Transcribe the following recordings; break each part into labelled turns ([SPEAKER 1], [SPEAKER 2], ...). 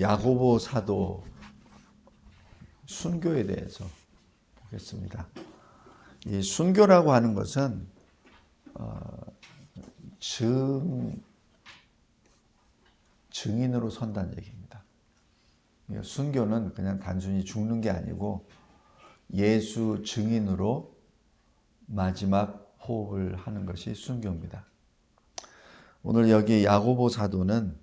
[SPEAKER 1] 야고보 사도 순교에 대해서 보겠습니다. 이 순교라고 하는 것은 증인으로 선다는 얘기입니다. 순교는 그냥 단순히 죽는 게 아니고 예수 증인으로 마지막 호흡을 하는 것이 순교입니다. 오늘 여기 야고보 사도는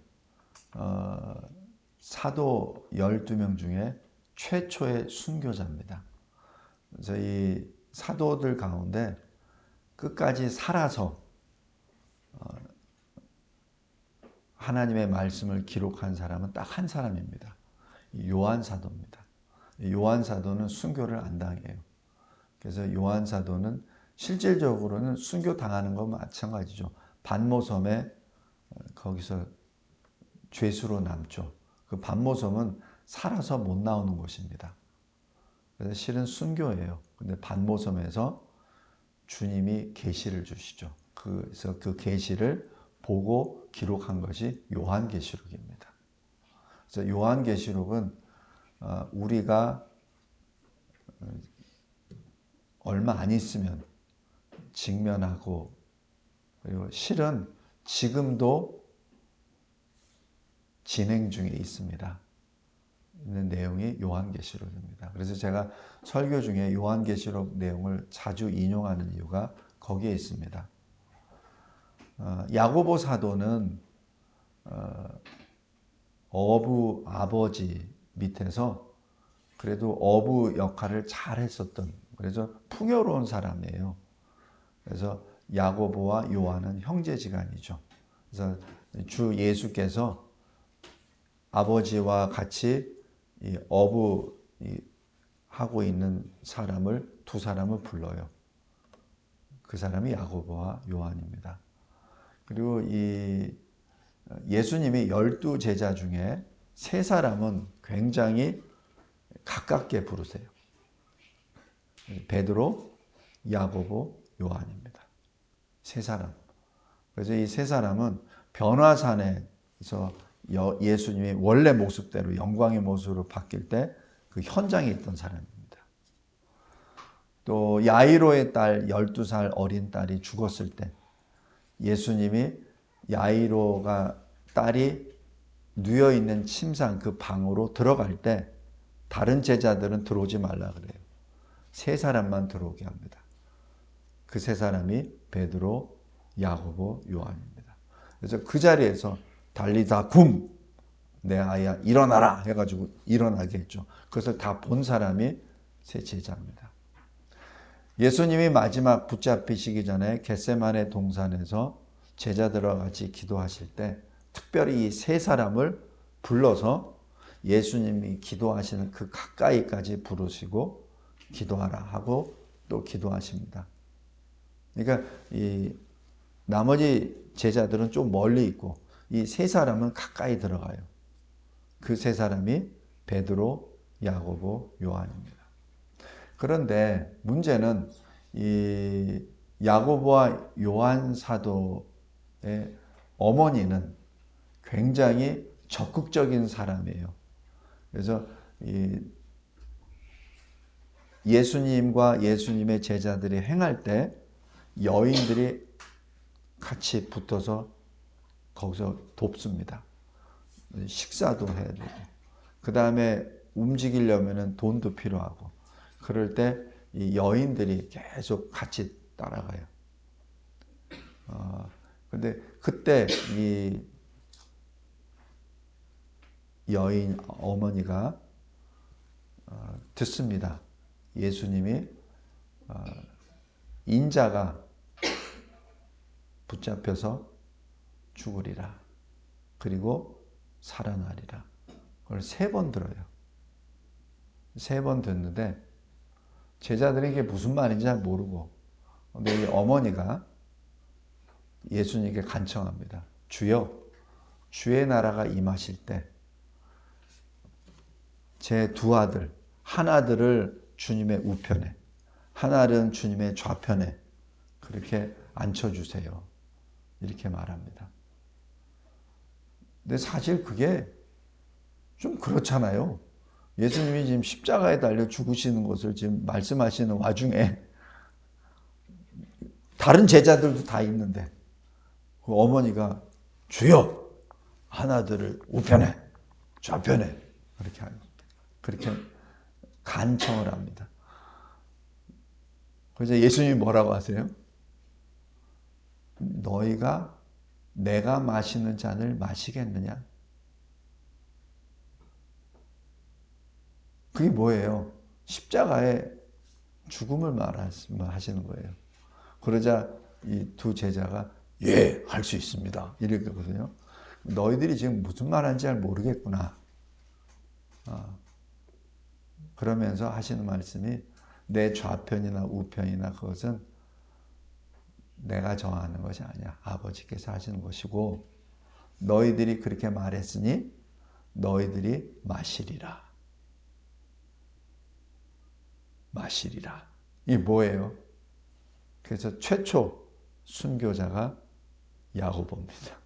[SPEAKER 1] 사도 12명 중에 최초의 순교자입니다. 그래서 이 사도들 가운데 끝까지 살아서 하나님의 말씀을 기록한 사람은 딱 한 사람입니다. 요한 사도입니다. 요한 사도는 순교를 안 당해요. 그래서 요한 사도는 실질적으로는 순교 당하는 건 마찬가지죠. 반모섬에 거기서 죄수로 남죠. 그 반모섬은 살아서 못 나오는 곳입니다. 그래서 실은 순교예요. 근데 반모섬에서 주님이 계시를 주시죠. 그래서 그 계시를 보고 기록한 것이 요한계시록입니다. 그래서 요한계시록은 우리가 얼마 안 있으면 직면하고, 그리고 실은 지금도 진행 중에 있습니다. 있는 내용이 요한계시록입니다. 그래서 제가 설교 중에 요한계시록 내용을 자주 인용하는 이유가 거기에 있습니다. 야고보 사도는 어부 아버지 밑에서 그래도 어부 역할을 잘 했었던, 그래서 풍요로운 사람이에요. 그래서 야고보와 요한은 형제지간이죠. 그래서 주 예수께서 아버지와 같이 이 어부 하고 있는 두 사람을 불러요. 그 사람이 야고보와 요한입니다. 그리고 이 예수님이 12제자 중에 3사람은 굉장히 가깝게 부르세요. 베드로, 야고보, 요한입니다. 3사람. 그래서 이 3사람은 변화산에서 예수님이 원래 모습대로 영광의 모습으로 바뀔 때 그 현장에 있던 사람입니다. 또 야이로의 딸 12살 어린 딸이 죽었을 때 예수님이 야이로가 딸이 누워있는 침상 그 방으로 들어갈 때 다른 제자들은 들어오지 말라 그래요. 3사람만 들어오게 합니다. 그 3사람이 베드로, 야고보, 요한입니다. 그래서 그 자리에서 달리다 굼! 내 아이야 일어나라 해가지고 일어나게 했죠. 그것을 다 본 사람이 3 제자입니다. 예수님이 마지막 붙잡히시기 전에 겟세마네 동산에서 제자들과 같이 기도하실 때 특별히 이 3사람을 불러서 예수님이 기도하시는 그 가까이까지 부르시고 기도하라 하고 또 기도하십니다. 그러니까 이 나머지 제자들은 좀 멀리 있고 이 3사람은 가까이 들어가요. 그 3사람이 베드로, 야고보, 요한입니다. 그런데 문제는 이 야고보와 요한 사도의 어머니는 굉장히 적극적인 사람이에요. 그래서 이 예수님과 예수님의 제자들이 행할 때 여인들이 같이 붙어서 거기서 돕습니다. 식사도 해야 되고, 그 다음에 움직이려면 돈도 필요하고, 그럴 때 이 여인들이 계속 같이 따라가요. 근데 그때 이 여인 어머니가 듣습니다. 예수님이 인자가 붙잡혀서 죽으리라. 그리고 살아나리라. 그걸 3번 들어요. 3번 듣는데 제자들이 이게 무슨 말인지 잘 모르고, 근데 이 어머니가 예수님께 간청합니다. 주여, 주의 나라가 임하실 때 제 2 아들, 한 아들을 주님의 우편에, 한 아들은 주님의 좌편에 그렇게 앉혀주세요. 이렇게 말합니다. 근데 사실 그게 좀 그렇잖아요. 예수님이 지금 십자가에 달려 죽으시는 것을 지금 말씀하시는 와중에 다른 제자들도 다 있는데 그 어머니가 주여 하나들을 우편에 좌편에 그렇게 간청을 합니다. 그래서 예수님이 뭐라고 하세요? 너희가 내가 마시는 잔을 마시겠느냐? 그게 뭐예요? 십자가의 죽음을 말하시는 거예요. 그러자 이 두 제자가 예, 할 수 있습니다. 이랬거든요. 너희들이 지금 무슨 말하는지 잘 모르겠구나. 그러면서 하시는 말씀이 내 좌편이나 우편이나 그것은 내가 정하는 것이 아니야. 아버지께서 하시는 것이고 너희들이 그렇게 말했으니 너희들이 마시리라. 마시리라. 이게 뭐예요? 그래서 최초 순교자가 야고보입니다.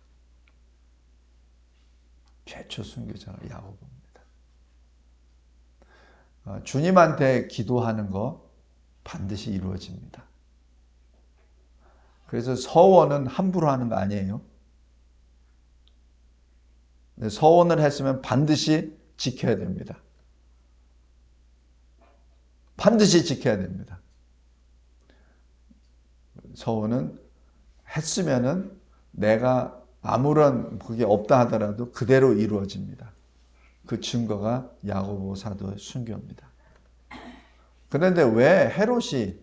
[SPEAKER 1] 최초 순교자가 야고보입니다. 주님한테 기도하는 거 반드시 이루어집니다. 그래서 서원은 함부로 하는 거 아니에요. 서원을 했으면 반드시 지켜야 됩니다. 반드시 지켜야 됩니다. 서원은 했으면은 내가 아무런 그게 없다 하더라도 그대로 이루어집니다. 그 증거가 야고보 사도의 순교입니다. 그런데 왜 헤롯이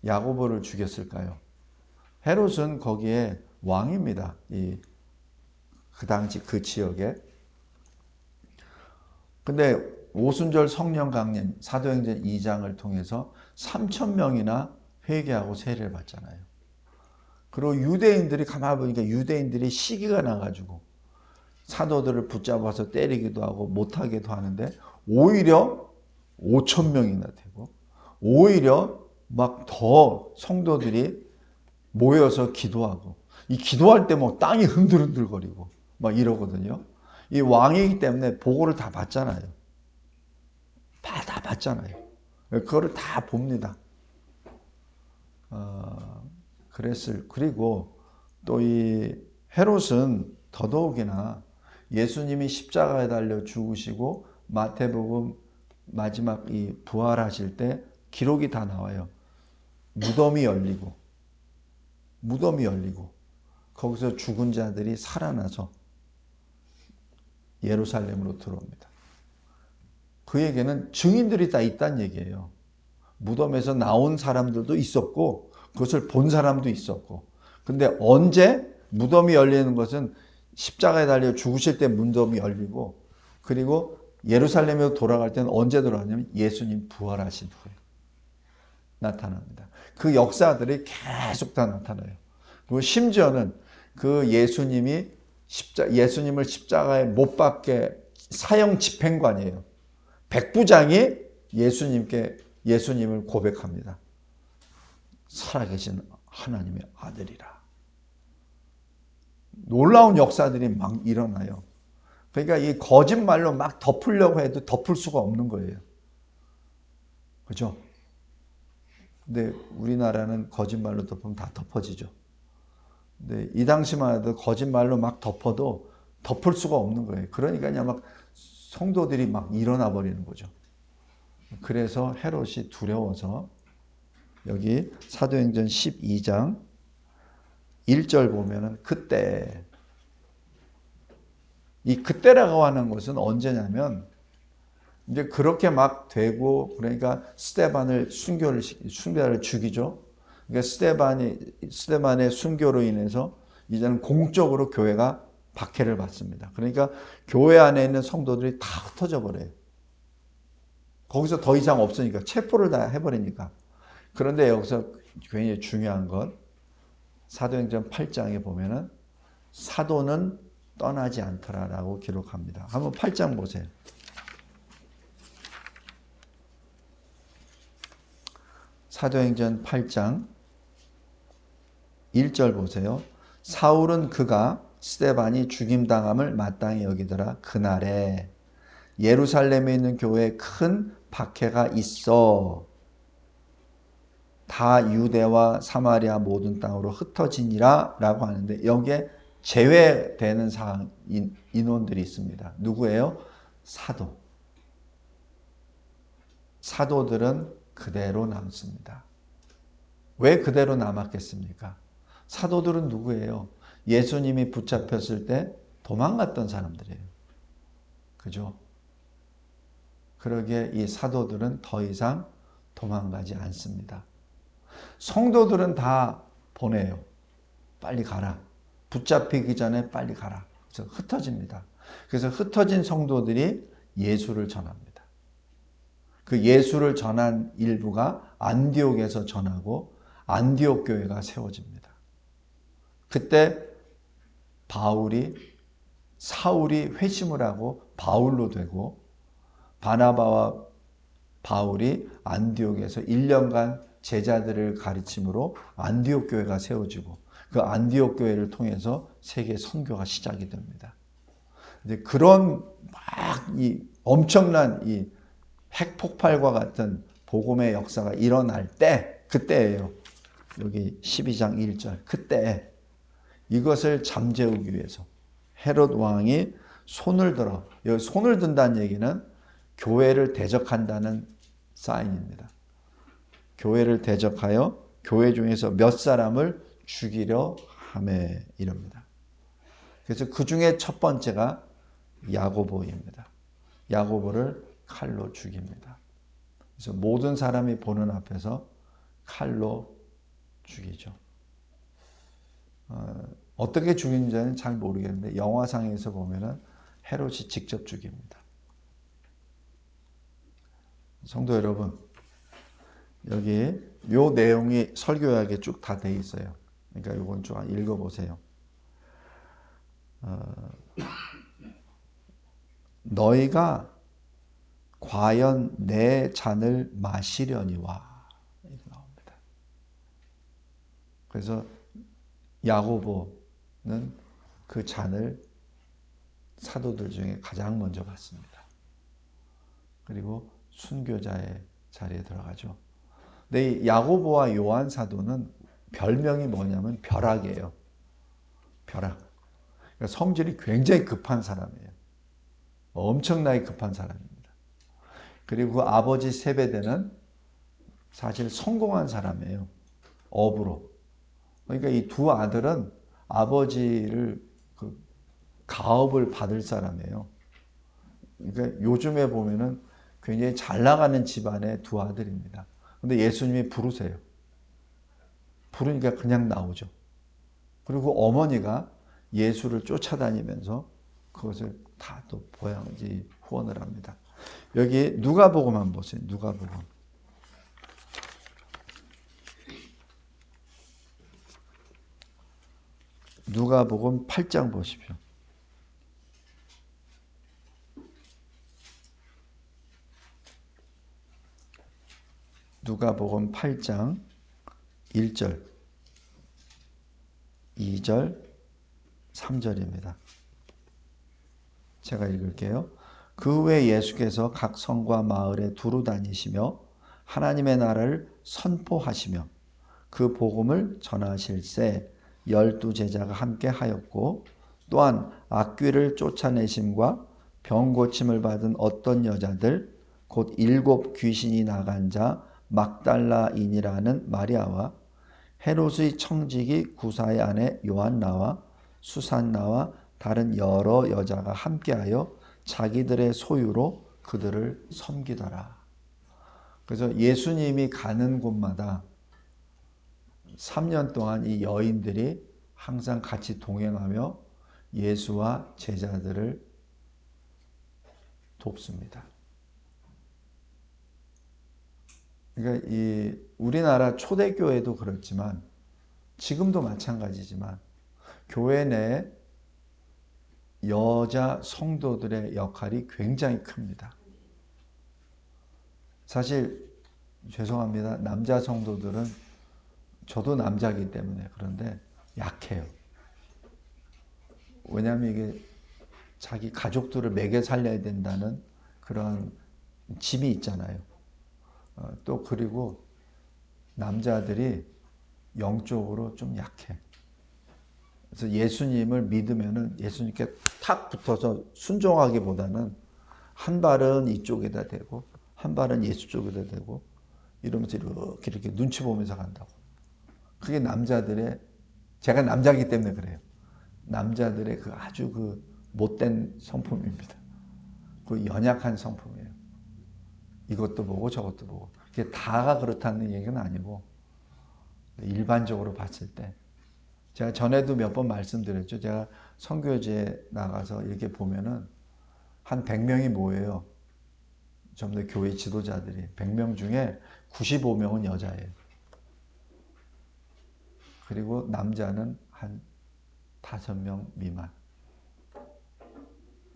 [SPEAKER 1] 야고보를 죽였을까요? 헤롯은 거기에 왕입니다. 그 당시 그 지역에. 근데 오순절 성령 강림 사도행전 2장을 통해서 3,000명이나 회개하고 세례를 받잖아요. 그리고 유대인들이 가만히 보니까 유대인들이 시기가 나가지고 사도들을 붙잡아서 때리기도 하고 못하기도 하는데 오히려 5,000명이나 되고 오히려 막 더 성도들이 모여서 기도하고 이 기도할 때 뭐 땅이 흔들흔들거리고 막 이러거든요. 이 왕이기 때문에 보고를 다 받잖아요. 다 받잖아요. 그거를 다 봅니다. 그리고 또 이 헤롯은 더더욱이나 예수님이 십자가에 달려 죽으시고 마태복음 마지막 이 부활하실 때 기록이 다 나와요. 무덤이 열리고 거기서 죽은 자들이 살아나서 예루살렘으로 들어옵니다. 그에게는 증인들이 다 있다는 얘기예요. 무덤에서 나온 사람들도 있었고 그것을 본 사람도 있었고 근데 언제 무덤이 열리는 것은 십자가에 달려 죽으실 때 무덤이 열리고 그리고 예루살렘으로 돌아갈 때는 언제 돌아가냐면 예수님 부활하신 후에 나타납니다. 그 역사들이 계속 다 나타나요. 그리고 심지어는 그 예수님을 십자가에 못 박게 사형 집행관이에요. 백부장이 예수님을 고백합니다. 살아계신 하나님의 아들이라. 놀라운 역사들이 막 일어나요. 그러니까 이 거짓말로 막 덮으려고 해도 덮을 수가 없는 거예요. 그죠? 근데 우리나라는 거짓말로 덮으면 다 덮어지죠. 근데 이 당시만 해도 거짓말로 막 덮어도 덮을 수가 없는 거예요. 그러니까 그냥 막 성도들이 막 일어나 버리는 거죠. 그래서 헤롯이 두려워서 여기 사도행전 12장 1절 보면은 그때 이 그때라고 하는 것은 언제냐면 이제 그렇게 막 되고 그러니까 스데반을 순교자를 죽이죠. 그러니까 스데반의 순교로 인해서 이제는 공적으로 교회가 박해를 받습니다. 그러니까 교회 안에 있는 성도들이 다 흩어져 버려요. 거기서 더 이상 없으니까 체포를 다 해버리니까. 그런데 여기서 굉장히 중요한 건 사도행전 8장에 보면은 사도는 떠나지 않더라라고 기록합니다. 한번 8장 보세요. 사도행전 8장 1절 보세요. 사울은 그가 스데반이 죽임당함을 마땅히 여기더라. 그날에 예루살렘에 있는 교회에 큰 박해가 있어 다 유대와 사마리아 모든 땅으로 흩어지니라 라고 하는데, 여기에 제외되는 사항, 인원들이 있습니다. 누구예요? 사도. 사도들은 그대로 남습니다. 왜 그대로 남았겠습니까? 사도들은 누구예요? 예수님이 붙잡혔을 때 도망갔던 사람들이에요. 그죠? 그러기에 이 사도들은 더 이상 도망가지 않습니다. 성도들은 다 보내요. 빨리 가라. 붙잡히기 전에 빨리 가라. 그래서 흩어집니다. 그래서 흩어진 성도들이 예수를 전합니다. 그 예수를 전한 일부가 안디옥에서 전하고 안디옥 교회가 세워집니다. 그때 사울이 회심을 하고 바울로 되고, 바나바와 바울이 안디옥에서 1년간 제자들을 가르침으로 안디옥 교회가 세워지고, 그 안디옥 교회를 통해서 세계 선교가 시작이 됩니다. 이제 그런 이 엄청난 이 핵폭발과 같은 복음의 역사가 일어날 때, 그때예요. 여기 12장 1절. 그때 이것을 잠재우기 위해서 헤롯 왕이 손을 들어, 여기 손을 든다는 얘기는 교회를 대적한다는 사인입니다. 교회를 대적하여 교회 중에서 몇 사람을 죽이려 하매, 이럽니다. 그래서 그 중에 첫 번째가 야고보입니다. 야고보를 칼로 죽입니다. 그래서 모든 사람이 보는 앞에서 칼로 죽이죠. 어떻게 죽인지는 잘 모르겠는데 영화상에서 보면은 헤롯이 직접 죽입니다. 성도 여러분, 여기 요 내용이 설교약에 쭉 다 돼 있어요. 그러니까 이건 좀 읽어보세요. 너희가 과연 내 잔을 마시려니와, 이렇게 나옵니다. 그래서 야고보는 그 잔을 사도들 중에 가장 먼저 받습니다. 그리고 순교자의 자리에 들어가죠. 근데 이 야고보와 요한 사도는 별명이 뭐냐면 벼락이에요. 벼락. 그러니까 성질이 굉장히 급한 사람이에요. 엄청나게 급한 사람입니다. 그리고 아버지 세베대는 사실 성공한 사람이에요. 업으로. 그러니까 이 두 아들은 아버지를 가업을 받을 사람이에요. 그러니까 요즘에 보면은 굉장히 잘 나가는 집안의 두 아들입니다. 근데 예수님이 부르세요. 부르니까 그냥 나오죠. 그리고 어머니가 예수를 쫓아다니면서 그것을 다 또 후원을 합니다. 여기 누가복음 보세요. 누가복음. 누가복음 8장 보십시오. 누가복음 8장 1절, 2절, 3절입니다. 제가 읽을게요. 그 후에 예수께서 각 성과 마을에 두루 다니시며 하나님의 나라를 선포하시며 그 복음을 전하실새 12 제자가 함께 하였고, 또한 악귀를 쫓아내심과 병 고침을 받은 어떤 여자들 곧 7 귀신이 나간 자 막달라인이라는 마리아와 헤롯의 청지기 구사의 아내 요한나와 수산나와 다른 여러 여자가 함께하여 자기들의 소유로 그들을 섬기더라. 그래서 예수님이 가는 곳마다 3년 동안 이 여인들이 항상 같이 동행하며 예수와 제자들을 돕습니다. 그러니까 이 우리나라 초대교회도 그렇지만 지금도 마찬가지지만 교회 내에 여자 성도들의 역할이 굉장히 큽니다. 사실 죄송합니다. 남자 성도들은, 저도 남자이기 때문에 그런데 약해요. 왜냐하면 이게 자기 가족들을 먹여 살려야 된다는 그런 짐이 있잖아요. 또 그리고 남자들이 영적으로 좀 약해. 그래서 예수님을 믿으면은 예수님께 탁 붙어서 순종하기보다는 한 발은 이쪽에다 대고 한 발은 예수 쪽에다 대고 이러면서 이렇게 눈치 보면서 간다고. 그게 남자들의, 제가 남자이기 때문에 그래요. 남자들의 그 아주 그 못된 성품입니다. 그 연약한 성품이에요. 이것도 보고 저것도 보고. 그게 다가 그렇다는 얘기는 아니고 일반적으로 봤을 때 제가 전에도 몇 번 말씀드렸죠. 제가 선교지에 나가서 이렇게 보면은 한 100명이 모여요. 전부 다 교회 지도자들이. 100명 중에 95명은 여자예요. 그리고 남자는 한 5명 미만.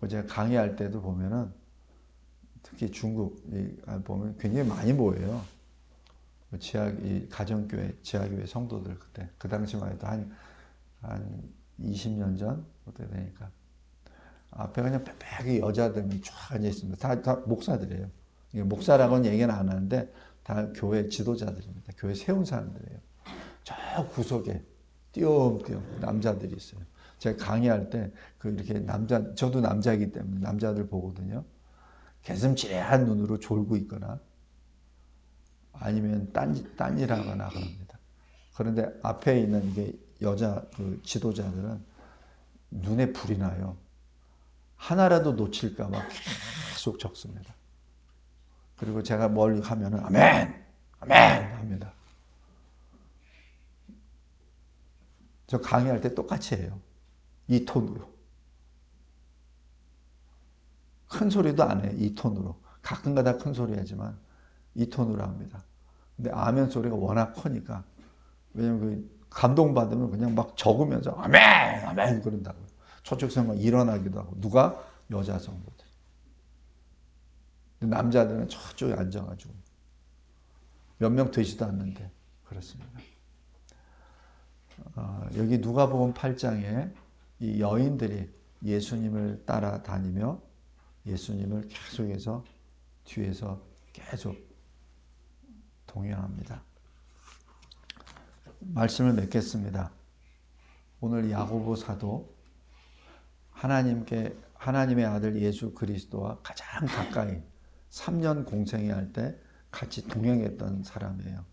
[SPEAKER 1] 제가 강의할 때도 보면은 특히 중국 보면 굉장히 많이 모여요. 이 가정교회, 지하교회 성도들 그때 그 당시만 해도 한 20년 전부터 되니까 앞에 그냥 빽빽이 여자들이 쫙 앉아 있습니다. 다 목사들이에요. 목사라고는 얘기는 안 하는데 다 교회 지도자들입니다. 교회 세운 사람들이에요. 저 구석에 띄엄띄엄 남자들이 있어요. 제가 강의할 때 이렇게 저도 남자이기 때문에 남자들 보거든요. 개슴츠레한 눈으로 졸고 있거나 아니면 딴일하거나 그럽니다. 그런데 앞에 있는 이게 여자 지도자들은 눈에 불이 나요. 하나라도 놓칠까봐 계속 적습니다. 그리고 제가 멀리 가면은 아멘, 아멘 합니다. 저 강의할 때 똑같이 해요. 이 톤으로. 큰 소리도 안 해요. 이 톤으로. 가끔가다 큰 소리 하지만 이 톤으로 합니다. 근데 아멘 소리가 워낙 크니까 왜냐면 감동받으면 그냥 막 적으면서 아멘, 아멘 그런다고요. 저쪽에서 막 일어나기도 하고. 누가? 여자 성도들. 남자들은 저쪽에 앉아가지고 몇 명 되지도 않는데 그렇습니다. 여기 누가복음 8장에 이 여인들이 예수님을 따라다니며 예수님을 계속해서 뒤에서 계속 동행합니다. 말씀을 맺겠습니다. 오늘 야고보 사도 하나님의 아들 예수 그리스도와 가장 가까이 3년 공생애할 때 같이 동행했던 사람이에요.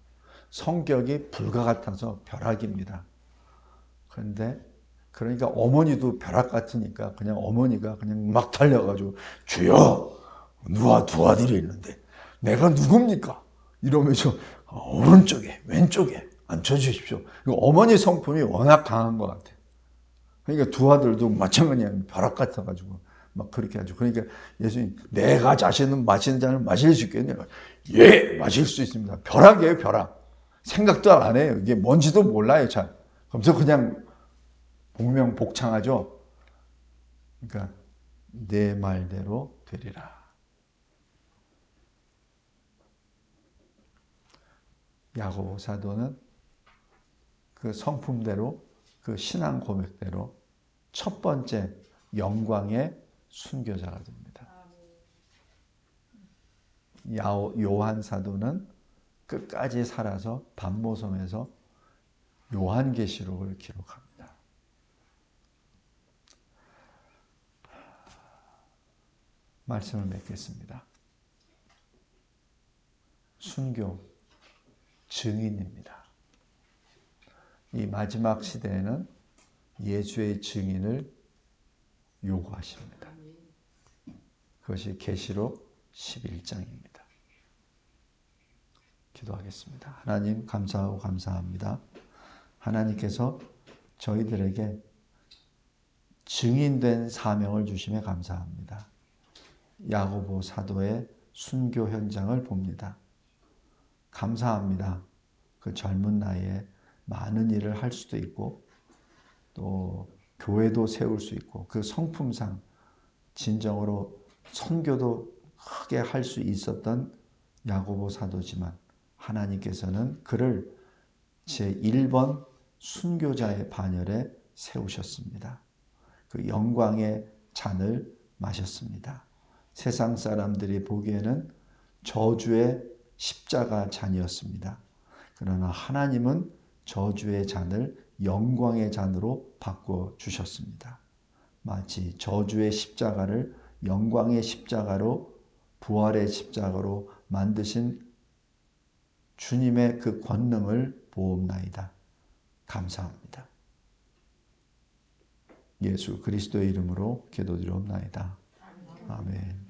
[SPEAKER 1] 성격이 불과 같아서 벼락입니다. 그러니까 어머니도 벼락 같으니까 그냥 어머니가 그냥 막 달려가지고 주여 누가 두 아들이 있는데 내가 누굽니까? 이러면서 오른쪽에 왼쪽에 앉혀주십시오. 어머니 성품이 워낙 강한 것 같아요. 그러니까 두 아들도 마찬가지야. 벼락 같아가지고 막 그렇게 하죠. 그러니까 예수님 내가 자신은 마시는 잔을 마실 수 있겠냐고. 예, 마실 수 있습니다. 벼락이에요, 벼락. 생각도 안 해요. 이게 뭔지도 몰라요, 잘. 그래서 그냥 복명복창하죠. 그러니까 내 말대로 되리라. 야고보 사도는 그 성품대로 그 신앙 고백대로 첫 번째 영광의 순교자가 됩니다. 요한 사도는 끝까지 살아서 반모섬에서 요한계시록을 기록합니다. 말씀을 맺겠습니다. 순교, 증인입니다. 이 마지막 시대에는 예수의 증인을 요구하십니다. 그것이 계시록 11장입니다. 기도하겠습니다. 하나님 감사하고 감사합니다. 하나님께서 저희들에게 증인된 사명을 주심에 감사합니다. 야고보 사도의 순교 현장을 봅니다. 감사합니다. 그 젊은 나이에 많은 일을 할 수도 있고 또 교회도 세울 수 있고 그 성품상 진정으로 선교도 크게 할 수 있었던 야고보 사도지만 하나님께서는 그를 제1번 순교자의 반열에 세우셨습니다. 그 영광의 잔을 마셨습니다. 세상 사람들이 보기에는 저주의 십자가 잔이었습니다. 그러나 하나님은 저주의 잔을 영광의 잔으로 바꿔 주셨습니다. 마치 저주의 십자가를 영광의 십자가로, 부활의 십자가로 만드신 주님의 그 권능을 보옵나이다. 감사합니다. 예수 그리스도의 이름으로 기도드리옵나이다. 아멘.